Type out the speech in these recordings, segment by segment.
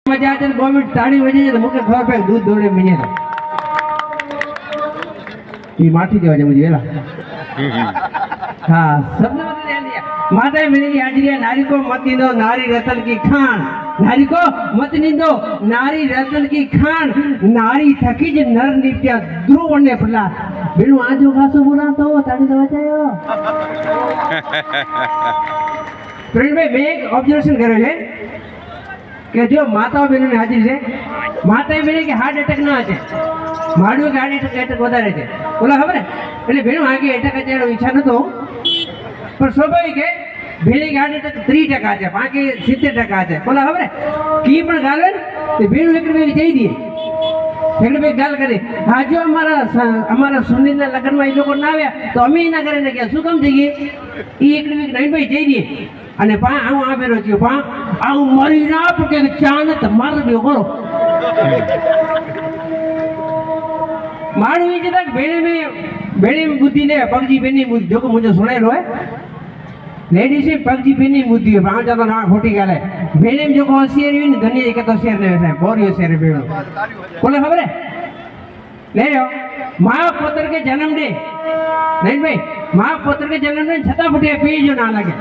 मजा आते 2 मिनट ताड़ी बजे तो मुके खबर पे दूध दौड़े मिने तो ये माटी देवा जे मुझे वेला हां शब्द बदल दिया माता मिली हाजिरी नारी को मत नींदो नारी रतन की खान नारी को मत नींदो नारी रतन की खान नारी थकी ज नर नित्य ध्रुव ने फला बिनु आजो खासो बोला तो ताड़ी दवा जायो फ्रेंड भाई मैं एक ऑब्जर्वेशन करो छे કે જો માતાઓ બહેનોની હાજરી છે માતાએ બહેને કે હાર્ટ એટેક ના છે માડું કે હાર્ટ એટેક વધારે છે બોલા ખબર એટલે બહેનો આગે એટેક અત્યારે ઈચ્છા નતો પણ સ્વાભાવિક છે બહેને કે હાર્ટ એટેક 3% છે બાકી 70% છે બોલા ખબર કી પણ ગાલે તે બહેનો એક રૂપિયા જઈ દે એટલે ભાઈ ગાલ કરી હા જો અમારા સુનિલના લગ્નમાં એ લોકો ના આવ્યા તો અમે એના ઘરે ને ગયા શું કામ જઈએ એ એક રૂપિયા નહીં ભાઈ જઈ દે અને પા હું આવેલો છું પા આવું મરી ના porque ચાન તમાર દેવો કરો મારું એ તક બેને બુદ્ધિ ને પગજી બેની બુદ્ધિ જો મુझे सुनायलो है लेडीज से पगजी बेनी बुद्धि है पांच तो ना खोटी गाले बेने जो को शेर हुई दुनिया के तो शेर नहीं है बोरियो शेर बेनो बोले खबर है ले लो मां पुत्र के जन्म दे नहीं भाई मां पुत्र के जन्म दे छता फटे पीजो ना लगे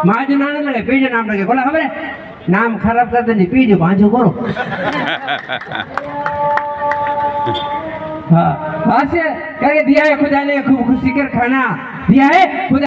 मां जो ना लगे पीजो नाम लगे बोला खबर है नाम खराब कर दे पीजो बांझो करो हां हां से कह दिया है खुदा ने खूब खुशी कर खाना दिया है खुदा